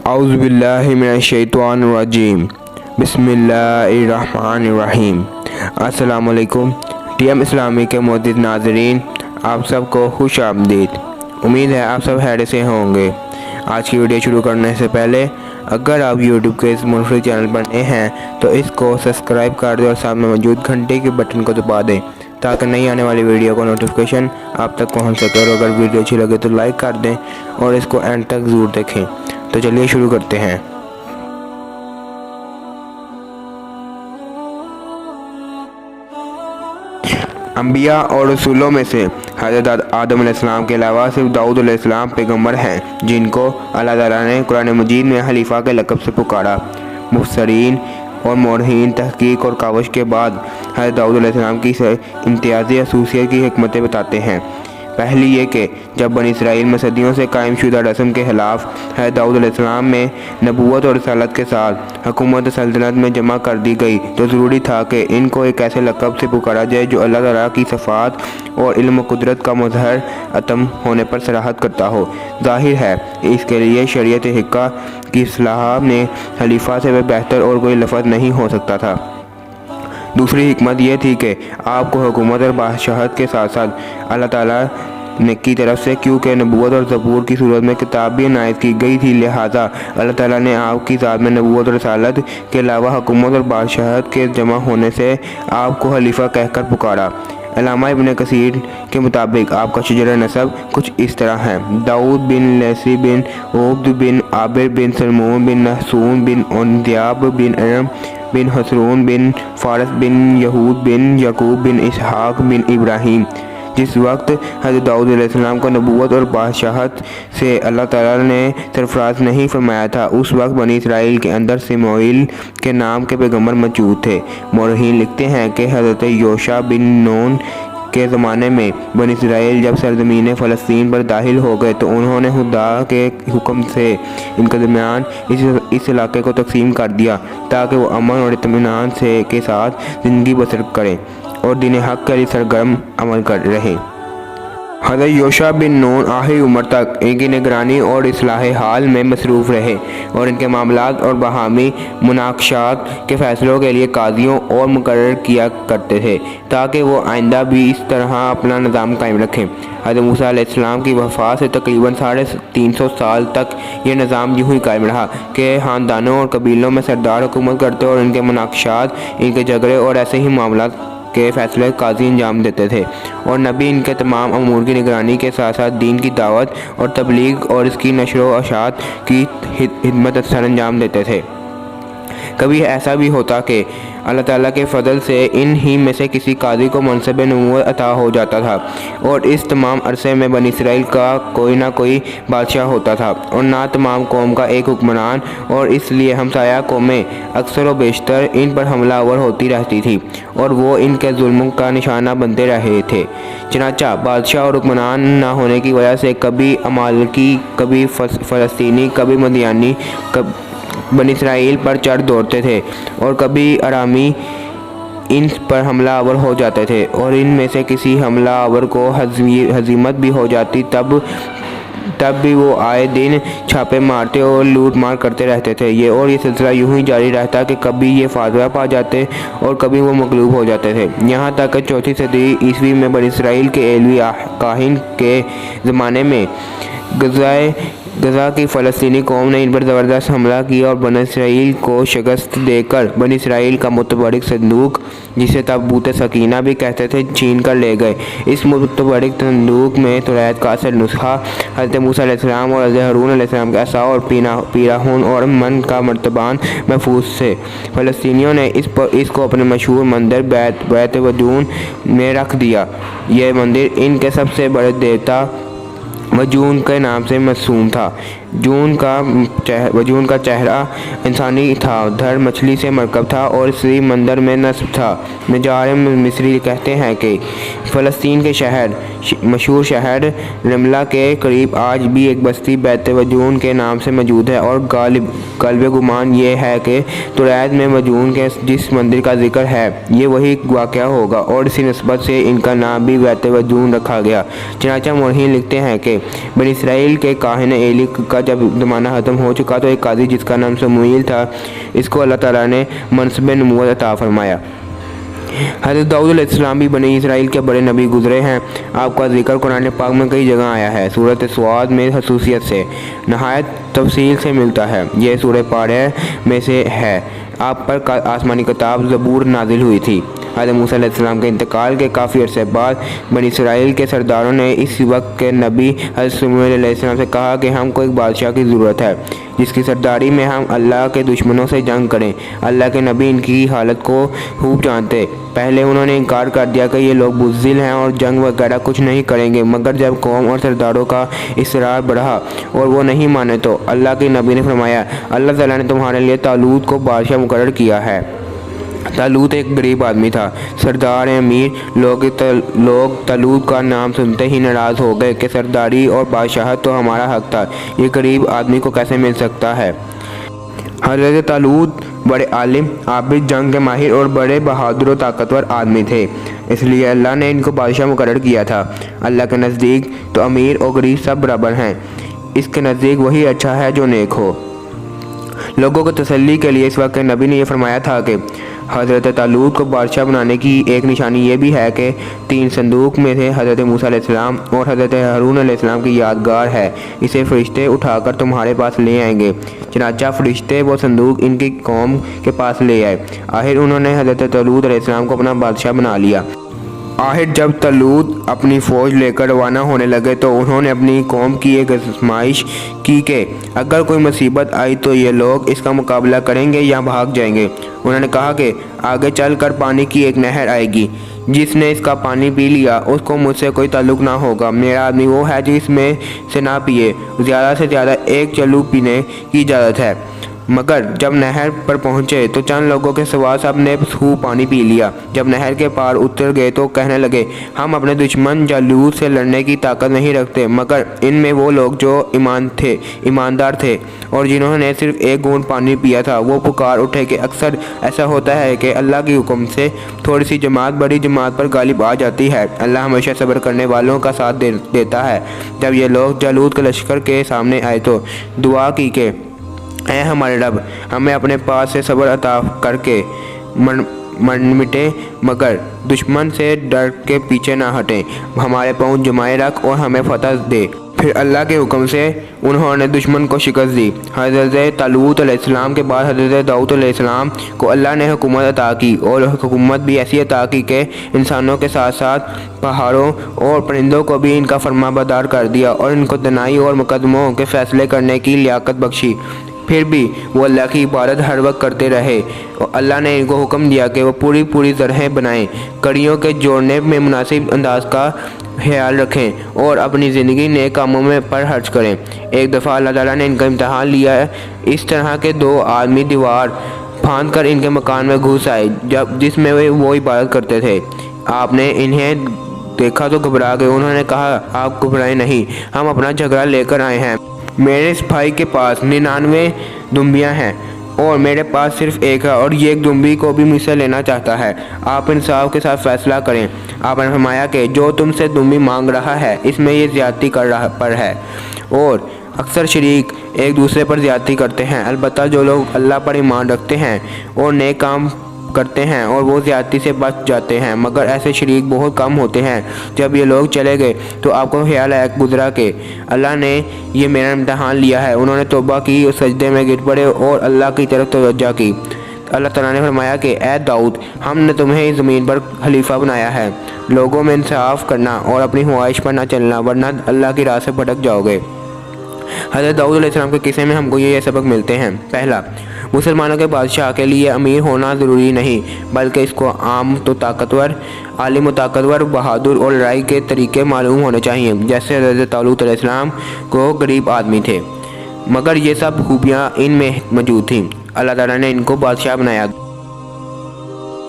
اعوذ باللہ من الشیطان الرجیم بسم اللہ الرحمن الرحیم۔ السلام علیکم ٹی ایم اسلامی کے معزز ناظرین، آپ سب کو خوش آمدید۔ امید ہے آپ سب خیریت سے ہوں گے۔ آج کی ویڈیو شروع کرنے سے پہلے اگر آپ یوٹیوب کے اس منفرد چینل پر نئے ہیں تو اس کو سبسکرائب کر دیں اور سامنے موجود گھنٹی کے بٹن کو دبا دیں تاکہ نئی آنے والی ویڈیو کا نوٹیفیکیشن آپ تک پہنچ سکے، اور اگر ویڈیو اچھی لگے تو لائک کر دیں اور اس کو اینڈ تک ضرور دیکھیں۔ تو چلیے شروع کرتے ہیں۔ انبیاء اور رسولوں میں سے حضرت آدم علیہ السلام کے علاوہ صرف داؤد علیہ السلام پیغمبر ہیں جن کو اللہ تعالیٰ نے قرآن مجید میں خلیفہ کے لقب سے پکارا۔ مفسرین اور مورخین تحقیق اور کاوش کے بعد حضرت داؤد علیہ السلام کی امتیازی خصوصیت کی حکمتیں بتاتے ہیں۔ پہلی یہ کہ جب بنی اسرائیل میں صدیوں سے قائم شدہ رسم کے خلاف حضرت داؤد علیہ السلام میں نبوت اور رسالت کے ساتھ حکومت سلطنت میں جمع کر دی گئی تو ضروری تھا کہ ان کو ایک ایسے لقب سے پکارا جائے جو اللہ تعالیٰ کی صفات اور علم و قدرت کا مظہر اتم ہونے پر صراحت کرتا ہو۔ ظاہر ہے اس کے لیے شریعت حقہ کی اصطلاح میں خلیفہ سے بہتر اور کوئی لفظ نہیں ہو سکتا تھا۔ دوسری حکمت یہ تھی کہ آپ کو حکومت اور بادشاہت کے ساتھ ساتھ اللہ تعالیٰ کی طرف سے کیونکہ نبوت اور زبور کی صورت میں کتاب بھی عنایت کی گئی تھی، لہٰذا اللہ تعالیٰ نے آپ کی ذات میں نبوت اور رسالت کے علاوہ حکومت اور بادشاہت کے جمع ہونے سے آپ کو خلیفہ کہہ کر پکارا۔ علامہ ابن کثیر کے مطابق آپ کا شجرہ نسب کچھ اس طرح ہے: داؤد بن لیثی بن عبد بن عابر بن سلمون بن نحسون بن اندیاب بن ارم بن حسرون بن فارس بن یہود بن یعقوب بن اسحاق بن ابراہیم۔ جس وقت حضرت داؤد علیہ السلام کو نبوت اور بادشاہت سے اللہ تعالیٰ نے سرفراز نہیں فرمایا تھا، اس وقت بنی اسرائیل کے اندر سموئیل کے نام کے پیغمبر موجود تھے۔ مورخین لکھتے ہیں کہ حضرت یوشع بن نون کے زمانے میں بنی اسرائیل جب سرزمین فلسطین پر داخل ہو گئے تو انہوں نے خدا کے حکم سے ان کے درمیان اس علاقے کو تقسیم کر دیا تاکہ وہ امن اور اطمینان کے ساتھ زندگی بسر کریں اور دین حق کے لیے سرگرم عمل کر رہے۔ حضرت یوشع بن نون آخری عمر تک ان کی نگرانی اور اصلاح حال میں مصروف رہے اور ان کے معاملات اور باہمی مناقشات کے فیصلوں کے لیے قاضیوں اور مقرر کیا کرتے تھے تاکہ وہ آئندہ بھی اس طرح اپنا نظام قائم رکھیں۔ حضرت موسیٰ علیہ السلام کی وفات سے تقریباً 350 سال تک یہ نظام یوں ہی قائم رہا کہ خاندانوں اور قبیلوں میں سردار حکومت کرتے اور ان کے مناقشات، ان کے جھگڑے اور ایسے ہی معاملات کے فیصلے قاضی انجام دیتے تھے، اور نبی ان کے تمام امور کی نگرانی کے ساتھ ساتھ دین کی دعوت اور تبلیغ اور اس کی نشر و اشاعت کی خدمت سر انجام دیتے تھے۔ کبھی ایسا بھی ہوتا کہ اللہ تعالیٰ کے فضل سے ان ہی میں سے کسی قاضی کو منصب نبوت عطا ہو جاتا تھا، اور اس تمام عرصے میں بنی اسرائیل کا کوئی نہ کوئی بادشاہ ہوتا تھا اور نہ تمام قوم کا ایک حکمران، اور اس لیے ہمسایہ قومیں اکثر و بیشتر ان پر حملہ آور ہوتی رہتی تھی اور وہ ان کے ظلم کا نشانہ بنتے رہے تھے۔ چنانچہ بادشاہ اور حکمران نہ ہونے کی وجہ سے کبھی امالیکی، کبھی فلسطینی، کبھی مدیانی بنی اسرائیل پر چڑھ دوڑتے تھے اور کبھی ارامی ان پر حملہ آور ہو جاتے تھے، اور ان میں سے کسی حملہ آور کو ہزیمت بھی ہو جاتی تب بھی وہ آئے دن چھاپے مارتے اور لوٹ مار کرتے رہتے تھے۔ یہ سلسلہ یوں ہی جاری رہتا کہ کبھی یہ فاتح پا جاتے اور کبھی وہ مغلوب ہو جاتے تھے، یہاں تک کہ 4 صدی عیسوی میں بنی اسرائیل کے ایلوی کاہن کے زمانے میں غزہ کی فلسطینی قوم نے ان پر زبردست حملہ کیا اور بنی اسرائیل کو شکست دے کر بنی اسرائیل کا متبرک صندوق، جسے تابوت سکینہ بھی کہتے تھے، چھین کر لے گئے۔ اس متبرک صندوق میں توریت کا اصل نسخہ، حضرت موسیٰ علیہ السلام اور حضرت ہارون علیہ السلام کے عصا اور پیراہن اور من کا مرتبان محفوظ تھے۔ فلسطینیوں نے اس کو اپنے مشہور مندر بیت وجون میں رکھ دیا۔ یہ مندر ان کے سب سے بڑے دیوتا وجون کے نام سے مرسوم تھا۔ وجون کا چہرہ انسانی تھا، دھر مچھلی سے مرکب تھا اور اسی مندر میں نصب تھا۔ نجار مصری کہتے ہیں کہ فلسطین کے مشہور شہر رملہ کے قریب آج بھی ایک بستی بیت وجون کے نام سے موجود ہے، اور غالب گمان یہ ہے کہ توریت میں وجون کے جس مندر کا ذکر ہے یہ وہی واقعہ ہوگا، اور اسی نسبت سے ان کا نام بھی بیت وجون رکھا گیا۔ چنانچہ مورخین لکھتے ہیں کہ بنی اسرائیل کے کاہن ایلی کا का जब ज़माना ख़त्म हो चुका तो एक काजी जिसका नाम शमूएल था, इसको अल्लाह ताला ने मनसब नबूवत अता फरमाया। हज़रत दाऊद अलैहिस्सलाम भी बनी इसराइल के बड़े नबी गुजरे हैं। आपका जिक्र कुरान पाक में कई जगह आया है। सूरत स्वाद में खसूसियत से नहायत तफसील से मिलता है। यह सूरह पारे में से है। आप पर आसमानी किताब ज़बूर नाजिल हुई थी। हज़रत मूसा अलैहिस्सलाम के इंतकाल के काफ़ी अरसे बाद बनी इसराइल के सरदारों ने इस वक्त के नबी हज़रत शमूएल अलैहिस्सलाम से कहा कि हमको एक बादशाह की ज़रूरत है जिसकी सरदारी में हम अल्लाह के दुश्मनों से जंग करें। अल्लाह के नबी इनकी हालत को खूब जानते। पहले उन्होंने इनकार कर दिया कि ये लोग बुज़दिल हैं और जंग वगैरह कुछ नहीं करेंगे, मगर जब कौम और सरदारों का इसरार बढ़ा और वो नहीं माने तो अल्लाह के नबी ने फरमाया, अल्लाह ताला ने तुम्हारे लिए तालूत को बादशाह मुकर्रर किया है। तालूत एक गरीब आदमी था, सरदार अमीर लोग तालूत का नाम सुनते ही नाराज़ हो गए कि सरदारी और बादशाहत तो हमारा हक था, ये गरीब आदमी को कैसे मिल सकता है। हज़रत तालूत बड़े आलिम, आबिद, जंग के माहिर और बड़े बहादुर और ताकतवर आदमी थे, इसलिए अल्लाह ने इनको बादशाह मुकर्रर किया था। अल्लाह के नज़दीक तो अमीर और गरीब सब बराबर हैं। इसके नज़दीक वही अच्छा है जो नेक हो। लोगों को तसल्ली के लिए इस वक्त के नबी ने यह फरमाया था कि हज़रत तालूत को बादशाह बनाने की एक निशानी ये भी है कि 3 संदूक में से हज़रत मूसा अलैहिस्सलाम और हज़रत हारून अलैहिस्सलाम की यादगार है। इसे फ़रिश्ते उठाकर तुम्हारे पास ले आएंगे। चनाचा फ़रिश्ते वो संदूक इनकी कौम के पास ले आए। आखिर उन्होंने हज़रत तालूत अलैहिस्सलाम को अपना बादशाह बना लिया। आखिर जब तालूत अपनी फ़ौज लेकर रवाना होने लगे तो उन्होंने अपनी कौम की एक आजमाइश की कि अगर कोई मुसीबत आई तो ये लोग इसका मुकाबला करेंगे या भाग जाएंगे। उन्होंने कहा कि आगे चलकर पानी की एक नहर आएगी, जिसने इसका पानी पी लिया उसको मुझसे कोई ताल्लुक़ ना होगा। मेरा आदमी वो है जो इसमें से ना पिए, ज़्यादा से ज़्यादा एक चल्लू पीने की इजाज़त है। मगर जब नहर पर पहुँचे तो चंद लोगों के सिवा सब ने खूब पानी पी लिया। जब नहर के पार उतर गए तो कहने लगे, हम अपने दुश्मन जालूत से लड़ने की ताकत नहीं रखते, मगर इनमें वो लोग जो ईमानदार थे और जिन्होंने सिर्फ एक घूंट पानी पिया था वो पुकार उठे कि अक्सर ऐसा होता है कि अल्लाह के हुक्म से थोड़ी सी जमात बड़ी जमात पर गालिब आ जाती है। अल्लाह हमेशा सब्र करने वालों का साथ देता है। जब ये लोग जालूत के लश्कर के सामने आए तो दुआ की कि ऐ हमारे रब, हमें अपने पास से सब्र अता करके मन मिटे, मगर दुश्मन से डर के पीछे ना हटें। हमारे पाँव जमाए रख और हमें फतह दे। फिर अल्लाह के हुक्म से उन्होंने दुश्मन को शिकस्त दी। हज़रत तालूत अलैहिस्सलाम के बाद हज़रत दाऊद अलैहिस्सलाम को अल्लाह ने हुकूमत अता की, और हुकूमत भी ऐसी अता की कि इंसानों के साथ साथ पहाड़ों और परिंदों को भी इनका फरमाबरदार कर दिया और इनको दनाई और मुकदमों के फ़ैसले करने की लियाकत बख्शी। फिर भी वो अल्लाह की इबादत हर वक्त करते रहे और अल्लाह ने इनको हुक्म दिया कि वो पूरी जरहें बनाएं, कड़ियों के जोड़ने में मुनासिब अंदाज का ख्याल रखें और अपनी ज़िंदगी नेक कामों में पर खर्च करें। एक दफ़ा अल्लाह ताला ने इनका इम्तहान लिया। इस तरह के 2 आदमी दीवार फांद कर इनके मकान में घुस आए जिसमें वो इबादत करते थे। आपने इन्हें देखा तो घबरा गए। उन्होंने कहा, आप घबराएं नहीं, हम अपना झगड़ा लेकर आए हैं। मेरे इस भाई के पास 99 दुम्बियाँ हैं और मेरे पास सिर्फ एक है और ये एक दुम्बी को भी मुझसे लेना चाहता है। आप इंसाफ के साथ फैसला करें। आपने फरमाया कि जो तुमसे दुम्बी मांग रहा है इसमें ये ज़्यादती कर रहा पर है, और अक्सर शरीक एक दूसरे पर ज़्यादती करते हैं। अलबत्ता जो लोग अल्लाह पर ईमान रखते हैं और नेक काम करते हैं और वो ज़्यादती से बच जाते हैं, मगर ऐसे शरीक बहुत कम होते हैं। जब ये लोग चले गए तो आपको ख्याल आया गुजरा के अल्लाह ने ये मेरा इम्तहान लिया है। उन्होंने तौबा की और सजदे में गिर पड़े और अल्लाह की तरफ तवज्जो की। अल्लाह ताला ने फरमाया कि ऐ दाऊद, हमने तुम्हें इस ज़मीन पर खलीफा बनाया है। लोगों में इंसाफ करना और अपनी ख्वाहिश पर ना चलना, वरना अल्लाह की राह से भटक जाओगे। हज़रत दाऊद अलैहिस्सलाम के किस्से में हमको ये सबक मिलते हैं। पहला, मुसलमानों के बादशाह के लिए अमीर होना ज़रूरी नहीं, बल्कि इसको आम तो ताकतवर, आलिम ताकतवर, बहादुर और लड़ाई के तरीके मालूम होने चाहिए। जैसे हज़रत तालूत अलैहिस्सलाम को गरीब आदमी थे, मगर ये सब खूबियाँ इनमें मौजूद थीं। अल्लाह ताला ने इनको बादशाह बनाया।